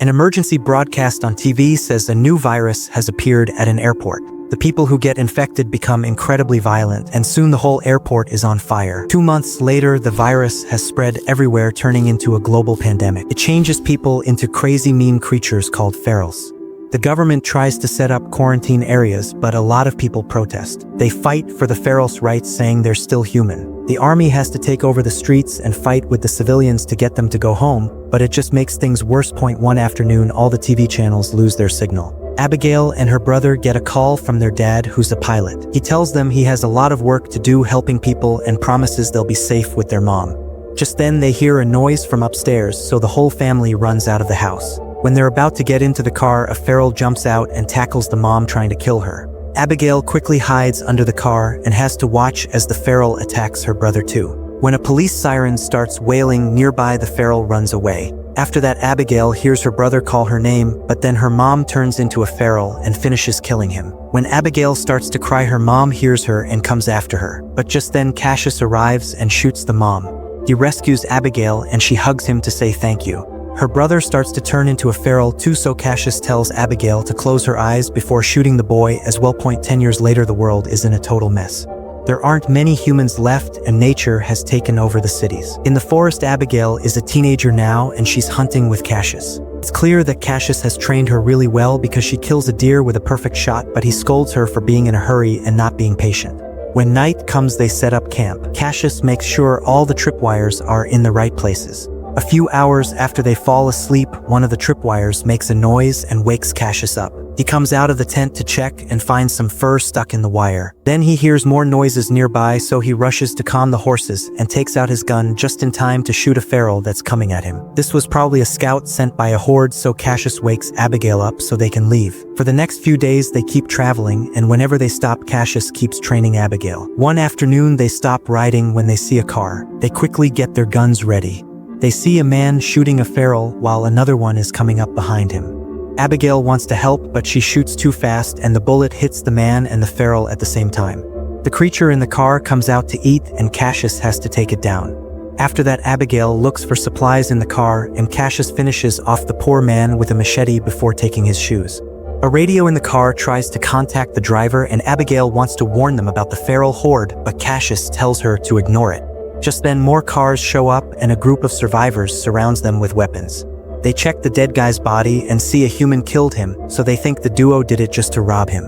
An emergency broadcast on TV says a new virus has appeared at an airport. The people who get infected become incredibly violent, and soon the whole airport is on fire. 2 months later, the virus has spread everywhere, turning into a global pandemic. It changes people into crazy mean creatures called ferals. The government tries to set up quarantine areas, but a lot of people protest. They fight for the ferals' rights, saying they're still human. The army has to take over the streets and fight with the civilians to get them to go home, but it just makes things worse. One afternoon, all the TV channels lose their signal. Abigail and her brother get a call from their dad, who's a pilot. He tells them he has a lot of work to do helping people and promises they'll be safe with their mom. Just then they hear a noise from upstairs, so the whole family runs out of the house. When they're about to get into the car, a feral jumps out and tackles the mom, trying to kill her. Abigail quickly hides under the car and has to watch as the feral attacks her brother too. When a police siren starts wailing nearby, the feral runs away. After that, Abigail hears her brother call her name, but then her mom turns into a feral and finishes killing him. When Abigail starts to cry, her mom hears her and comes after her. But just then Cassius arrives and shoots the mom. He rescues Abigail and she hugs him to say thank you. Her brother starts to turn into a feral too, so Cassius tells Abigail to close her eyes before shooting the boy as well. 10 years later, the world is in a total mess. There aren't many humans left and nature has taken over the cities. In the forest, Abigail is a teenager now and she's hunting with Cassius. It's clear that Cassius has trained her really well because she kills a deer with a perfect shot, but he scolds her for being in a hurry and not being patient. When night comes, they set up camp. Cassius makes sure all the tripwires are in the right places. A few hours after they fall asleep, one of the tripwires makes a noise and wakes Cassius up. He comes out of the tent to check and finds some fur stuck in the wire. Then he hears more noises nearby, so he rushes to calm the horses and takes out his gun just in time to shoot a feral that's coming at him. This was probably a scout sent by a horde, so Cassius wakes Abigail up so they can leave. For the next few days they keep traveling, and whenever they stop, Cassius keeps training Abigail. One afternoon they stop riding when they see a car. They quickly get their guns ready. They see a man shooting a feral while another one is coming up behind him. Abigail wants to help, but she shoots too fast and the bullet hits the man and the feral at the same time. The creature in the car comes out to eat and Cassius has to take it down. After that, Abigail looks for supplies in the car and Cassius finishes off the poor man with a machete before taking his shoes. A radio in the car tries to contact the driver and Abigail wants to warn them about the feral horde, but Cassius tells her to ignore it. Just then more cars show up and a group of survivors surrounds them with weapons. They check the dead guy's body and see a human killed him, so they think the duo did it just to rob him.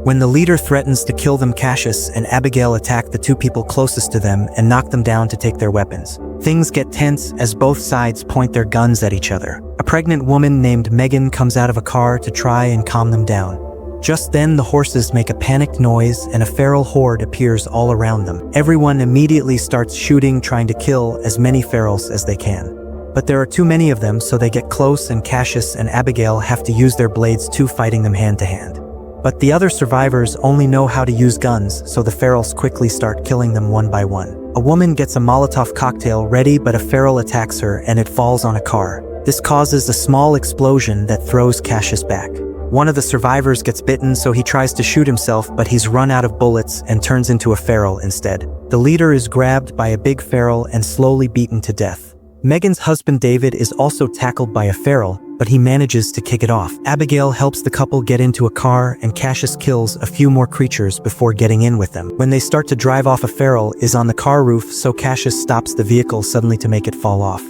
When the leader threatens to kill them, Cassius and Abigail attack the two people closest to them and knock them down to take their weapons. Things get tense as both sides point their guns at each other. A pregnant woman named Megan comes out of a car to try and calm them down. Just then the horses make a panicked noise and a feral horde appears all around them. Everyone immediately starts shooting, trying to kill as many ferals as they can. But there are too many of them, so they get close and Cassius and Abigail have to use their blades too, fighting them hand to hand. But the other survivors only know how to use guns, so the ferals quickly start killing them one by one. A woman gets a Molotov cocktail ready, but a feral attacks her and it falls on a car. This causes a small explosion that throws Cassius back. One of the survivors gets bitten, so he tries to shoot himself, but he's run out of bullets and turns into a feral instead. The leader is grabbed by a big feral and slowly beaten to death. Megan's husband David is also tackled by a feral, but he manages to kick it off. Abigail helps the couple get into a car and Cassius kills a few more creatures before getting in with them. When they start to drive off, a feral is on the car roof, so Cassius stops the vehicle suddenly to make it fall off.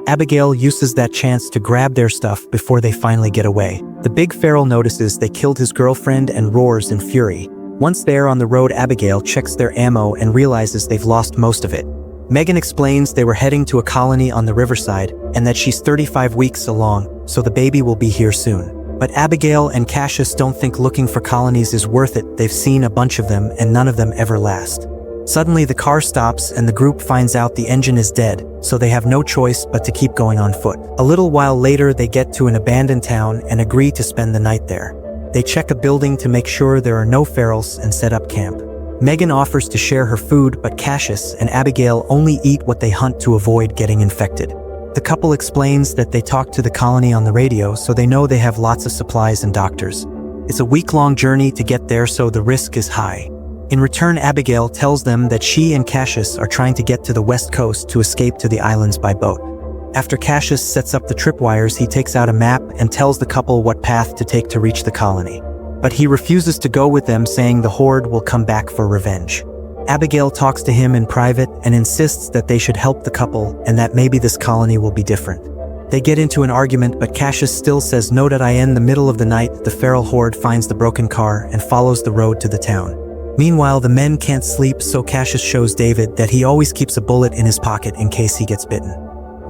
Abigail uses that chance to grab their stuff before they finally get away. The big feral notices they killed his girlfriend and roars in fury. Once there on the road, Abigail checks their ammo and realizes they've lost most of it. Megan explains they were heading to a colony on the riverside and that she's 35 weeks along, so the baby will be here soon. But Abigail and Cassius don't think looking for colonies is worth it. They've seen a bunch of them and none of them ever last. Suddenly the car stops and the group finds out the engine is dead, so they have no choice but to keep going on foot. A little while later they get to an abandoned town and agree to spend the night there. They check a building to make sure there are no ferals and set up camp. Megan offers to share her food, but Cassius and Abigail only eat what they hunt to avoid getting infected. The couple explains that they talked to the colony on the radio, so they know they have lots of supplies and doctors. It's a week-long journey to get there, so the risk is high. In return, Abigail tells them that she and Cassius are trying to get to the west coast to escape to the islands by boat. After Cassius sets up the tripwires, he takes out a map and tells the couple what path to take to reach the colony. But he refuses to go with them, saying the Horde will come back for revenge. Abigail talks to him in private and insists that they should help the couple and that maybe this colony will be different. They get into an argument, but Cassius still says no. In the middle of the night, the feral horde finds the broken car and follows the road to the town. Meanwhile, the men can't sleep, so Cassius shows David that he always keeps a bullet in his pocket in case he gets bitten.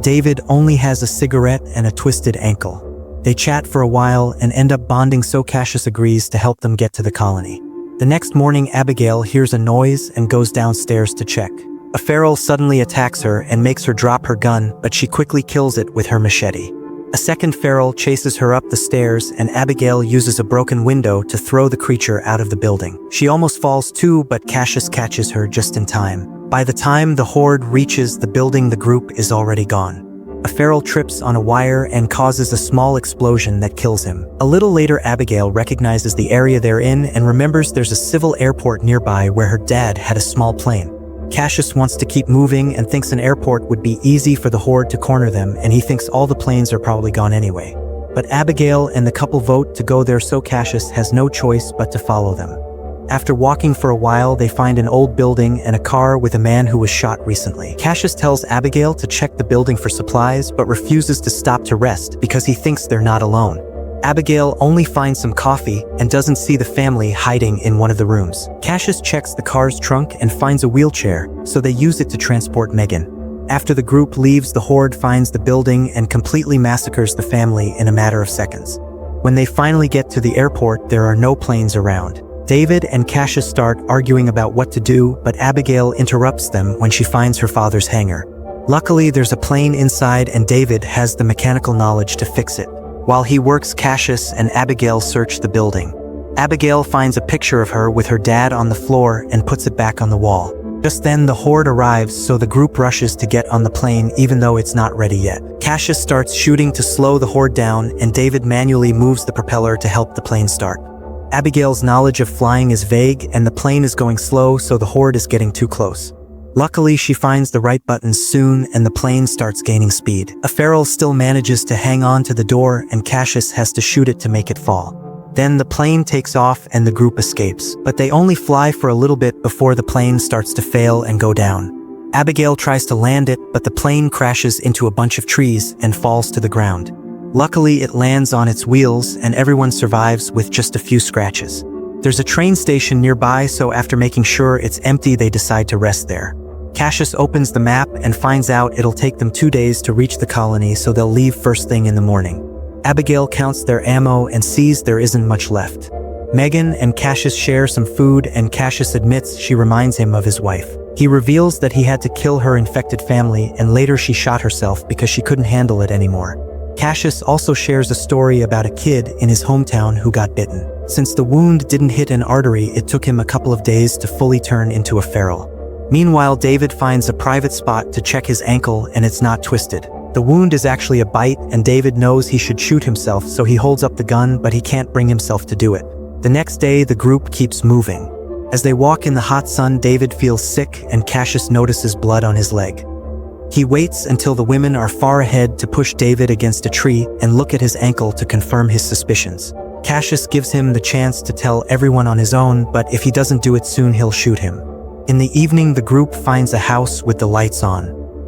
David only has a cigarette and a twisted ankle. They chat for a while and end up bonding, so Cassius agrees to help them get to the colony. The next morning, Abigail hears a noise and goes downstairs to check. A feral suddenly attacks her and makes her drop her gun, but she quickly kills it with her machete. A second feral chases her up the stairs, and Abigail uses a broken window to throw the creature out of the building. She almost falls too, but Cassius catches her just in time. By the time the horde reaches the building, the group is already gone. A feral trips on a wire and causes a small explosion that kills him. A little later, Abigail recognizes the area they're in and remembers there's a civil airport nearby where her dad had a small plane. Cassius wants to keep moving and thinks an airport would be easy for the horde to corner them, and he thinks all the planes are probably gone anyway. But Abigail and the couple vote to go there, so Cassius has no choice but to follow them. After walking for a while, they find an old building and a car with a man who was shot recently. Cassius tells Abigail to check the building for supplies, but refuses to stop to rest because he thinks they're not alone. Abigail only finds some coffee and doesn't see the family hiding in one of the rooms. Cassius checks the car's trunk and finds a wheelchair, so they use it to transport Megan. After the group leaves, the horde finds the building and completely massacres the family in a matter of seconds. When they finally get to the airport, there are no planes around. David and Cassius start arguing about what to do, but Abigail interrupts them when she finds her father's hangar. Luckily, there's a plane inside and David has the mechanical knowledge to fix it. While he works, Cassius and Abigail search the building. Abigail finds a picture of her with her dad on the floor and puts it back on the wall. Just then, the horde arrives, so the group rushes to get on the plane even though it's not ready yet. Cassius starts shooting to slow the horde down, and David manually moves the propeller to help the plane start. Abigail's knowledge of flying is vague, and the plane is going slow, so the horde is getting too close. Luckily, she finds the right buttons soon, and the plane starts gaining speed. A feral still manages to hang on to the door, and Cassius has to shoot it to make it fall. Then the plane takes off and the group escapes, but they only fly for a little bit before the plane starts to fail and go down. Abigail tries to land it, but the plane crashes into a bunch of trees and falls to the ground. Luckily, it lands on its wheels and everyone survives with just a few scratches. There's a train station nearby, so after making sure it's empty, they decide to rest there. Cassius opens the map and finds out it'll take them 2 days to reach the colony, so they'll leave first thing in the morning. Abigail counts their ammo and sees there isn't much left. Megan and Cassius share some food, and Cassius admits she reminds him of his wife. He reveals that he had to kill her infected family, and later she shot herself because she couldn't handle it anymore. Cassius also shares a story about a kid in his hometown who got bitten. Since the wound didn't hit an artery, it took him a couple of days to fully turn into a feral. Meanwhile, David finds a private spot to check his ankle, and it's not twisted. The wound is actually a bite, and David knows he should shoot himself, so he holds up the gun, but he can't bring himself to do it. The next day, the group keeps moving. As they walk in the hot sun, David feels sick, and Cassius notices blood on his leg. He waits until the women are far ahead to push David against a tree and look at his ankle to confirm his suspicions. Cassius gives him the chance to tell everyone on his own, but if he doesn't do it soon, he'll shoot him. In the evening, the group finds a house with the lights on.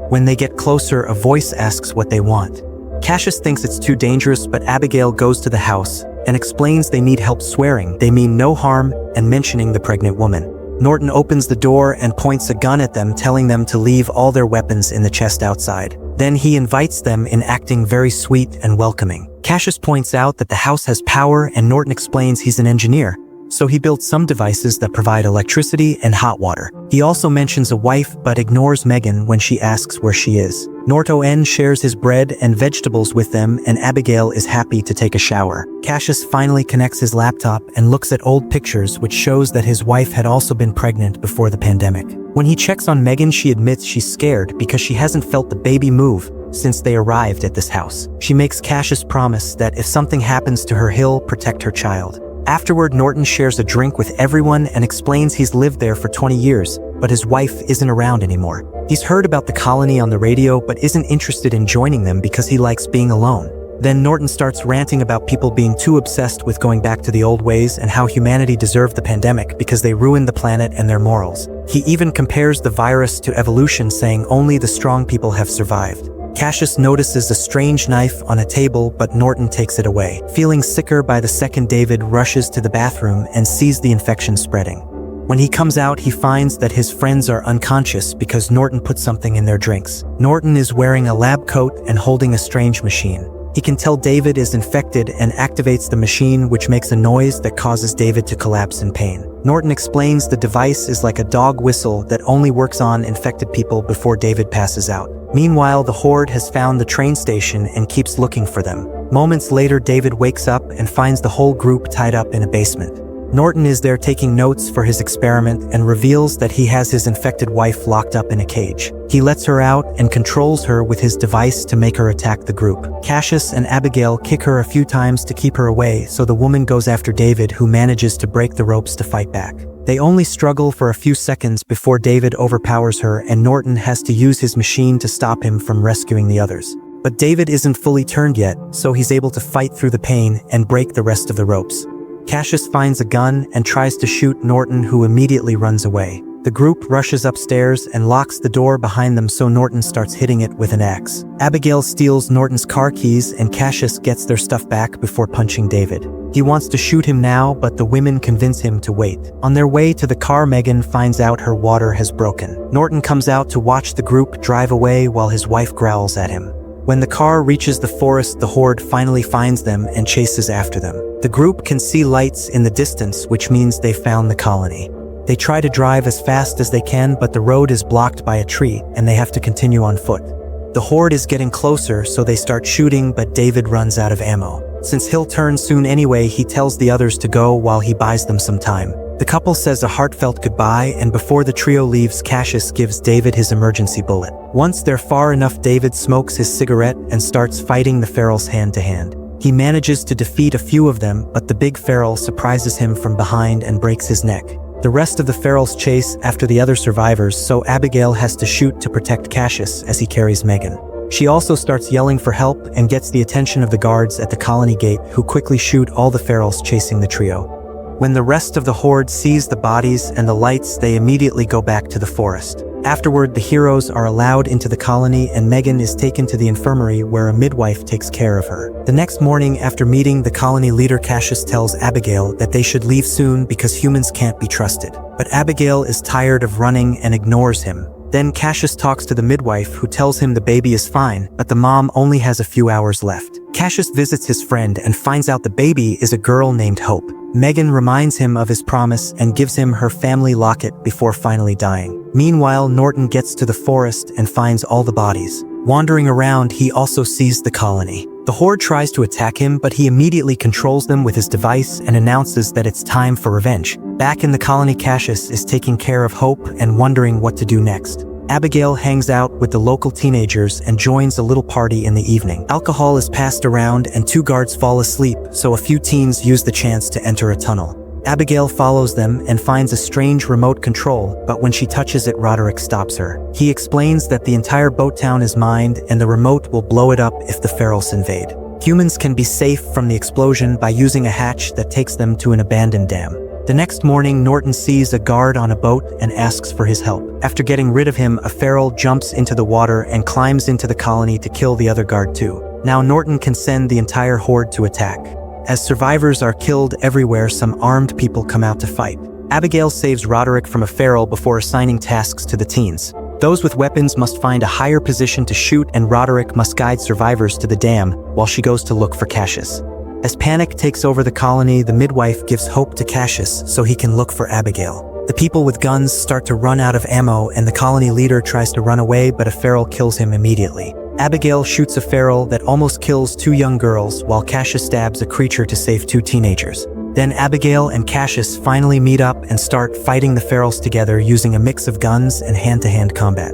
When they get closer, a voice asks what they want. Cassius thinks it's too dangerous, but Abigail goes to the house and explains they need help, swearing they mean no harm and mentioning the pregnant woman. Norton opens the door and points a gun at them, telling them to leave all their weapons in the chest outside. Then he invites them in, acting very sweet and welcoming. Cassius points out that the house has power, and Norton explains he's an engineer, so he built some devices that provide electricity and hot water. He also mentions a wife, but ignores Megan when she asks where she is. Norton shares his bread and vegetables with them, and Abigail is happy to take a shower. Cassius finally connects his laptop and looks at old pictures, which shows that his wife had also been pregnant before the pandemic. When he checks on Megan, she admits she's scared because she hasn't felt the baby move since they arrived at this house. She makes Cassius promise that if something happens to her, he'll protect her child. Afterward, Norton shares a drink with everyone and explains he's lived there for 20 years, but his wife isn't around anymore. He's heard about the colony on the radio but isn't interested in joining them because he likes being alone. Then Norton starts ranting about people being too obsessed with going back to the old ways and how humanity deserved the pandemic because they ruined the planet and their morals. He even compares the virus to evolution, saying only the strong people have survived. Cassius notices a strange knife on a table, but Norton takes it away. Feeling sicker by the second, David rushes to the bathroom and sees the infection spreading. When he comes out, he finds that his friends are unconscious because Norton put something in their drinks. Norton is wearing a lab coat and holding a strange machine. He can tell David is infected and activates the machine, which makes a noise that causes David to collapse in pain. Norton explains the device is like a dog whistle that only works on infected people before David passes out. Meanwhile, the Horde has found the train station and keeps looking for them. Moments later, David wakes up and finds the whole group tied up in a basement. Norton is there taking notes for his experiment and reveals that he has his infected wife locked up in a cage. He lets her out and controls her with his device to make her attack the group. Cassius and Abigail kick her a few times to keep her away, so the woman goes after David, who manages to break the ropes to fight back. They only struggle for a few seconds before David overpowers her and Norton has to use his machine to stop him from rescuing the others. But David isn't fully turned yet, so he's able to fight through the pain and break the rest of the ropes. Cassius finds a gun and tries to shoot Norton, who immediately runs away. The group rushes upstairs and locks the door behind them, so Norton starts hitting it with an axe. Abigail steals Norton's car keys and Cassius gets their stuff back before punching David. He wants to shoot him now, but the women convince him to wait. On their way to the car, Megan finds out her water has broken. Norton comes out to watch the group drive away while his wife growls at him. When the car reaches the forest, the Horde finally finds them and chases after them. The group can see lights in the distance, which means they found the colony. They try to drive as fast as they can, but the road is blocked by a tree and they have to continue on foot. The Horde is getting closer, so they start shooting, but David runs out of ammo. Since he'll turn soon anyway, he tells the others to go while he buys them some time. The couple says a heartfelt goodbye, and before the trio leaves, Cassius gives David his emergency bullet. Once they're far enough, David smokes his cigarette and starts fighting the ferals hand to hand. He manages to defeat a few of them, but the big feral surprises him from behind and breaks his neck. The rest of the ferals chase after the other survivors, so Abigail has to shoot to protect Cassius as he carries Megan. She also starts yelling for help and gets the attention of the guards at the colony gate, who quickly shoot all the ferals chasing the trio. When the rest of the Horde sees the bodies and the lights, they immediately go back to the forest. Afterward, the heroes are allowed into the colony and Megan is taken to the infirmary where a midwife takes care of her. The next morning, after meeting the colony leader, Cassius tells Abigail that they should leave soon because humans can't be trusted. But Abigail is tired of running and ignores him. Then Cassius talks to the midwife, who tells him the baby is fine, but the mom only has a few hours left. Cassius visits his friend and finds out the baby is a girl named Hope. Megan reminds him of his promise and gives him her family locket before finally dying. Meanwhile, Norton gets to the forest and finds all the bodies. Wandering around, he also sees the colony. The Horde tries to attack him, but he immediately controls them with his device and announces that it's time for revenge. Back in the colony, Cassius is taking care of Hope and wondering what to do next. Abigail hangs out with the local teenagers and joins a little party in the evening. Alcohol is passed around and 2 guards fall asleep, so a few teens use the chance to enter a tunnel. Abigail follows them and finds a strange remote control, but when she touches it, Roderick stops her. He explains that the entire boat town is mined and the remote will blow it up if the ferals invade. Humans can be safe from the explosion by using a hatch that takes them to an abandoned dam. The next morning, Norton sees a guard on a boat and asks for his help. After getting rid of him, a feral jumps into the water and climbs into the colony to kill the other guard too. Now Norton can send the entire Horde to attack. As survivors are killed everywhere, some armed people come out to fight. Abigail saves Roderick from a feral before assigning tasks to the teens. Those with weapons must find a higher position to shoot, and Roderick must guide survivors to the dam while she goes to look for Cassius. As panic takes over the colony, the midwife gives Hope to Cassius so he can look for Abigail. The people with guns start to run out of ammo and the colony leader tries to run away, but a feral kills him immediately. Abigail shoots a feral that almost kills 2 young girls while Cassius stabs a creature to save 2 teenagers. Then Abigail and Cassius finally meet up and start fighting the ferals together using a mix of guns and hand-to-hand combat.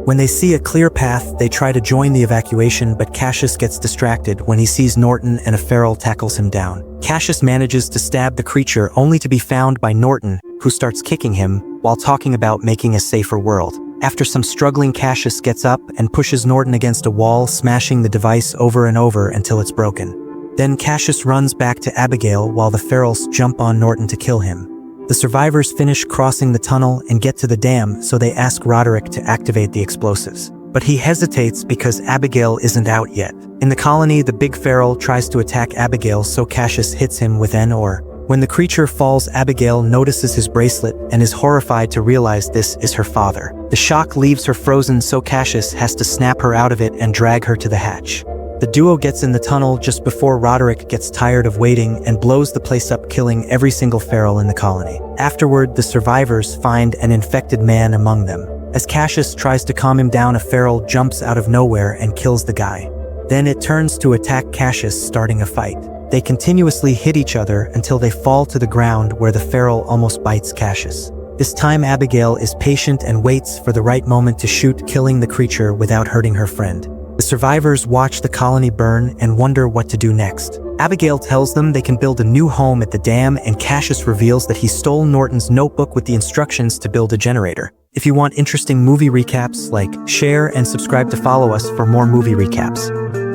When they see a clear path, they try to join the evacuation, but Cassius gets distracted when he sees Norton and a feral tackles him down. Cassius manages to stab the creature only to be found by Norton, who starts kicking him while talking about making a safer world. After some struggling, Cassius gets up and pushes Norton against a wall, smashing the device over and over until it's broken. Then Cassius runs back to Abigail while the ferals jump on Norton to kill him. The survivors finish crossing the tunnel and get to the dam, so they ask Roderick to activate the explosives. But he hesitates because Abigail isn't out yet. In the colony, the big feral tries to attack Abigail, so Cassius hits him with an oar. When the creature falls, Abigail notices his bracelet and is horrified to realize this is her father. The shock leaves her frozen, so Cassius has to snap her out of it and drag her to the hatch. The duo gets in the tunnel just before Roderick gets tired of waiting and blows the place up, killing every single feral in the colony. Afterward, the survivors find an infected man among them. As Cassius tries to calm him down, a feral jumps out of nowhere and kills the guy. Then it turns to attack Cassius, starting a fight. They continuously hit each other until they fall to the ground, where the feral almost bites Cassius. This time, Abigail is patient and waits for the right moment to shoot, killing the creature without hurting her friend. The survivors watch the colony burn and wonder what to do next. Abigail tells them they can build a new home at the dam, and Cassius reveals that he stole Norton's notebook with the instructions to build a generator. If you want interesting movie recaps, like, share, and subscribe to follow us for more movie recaps.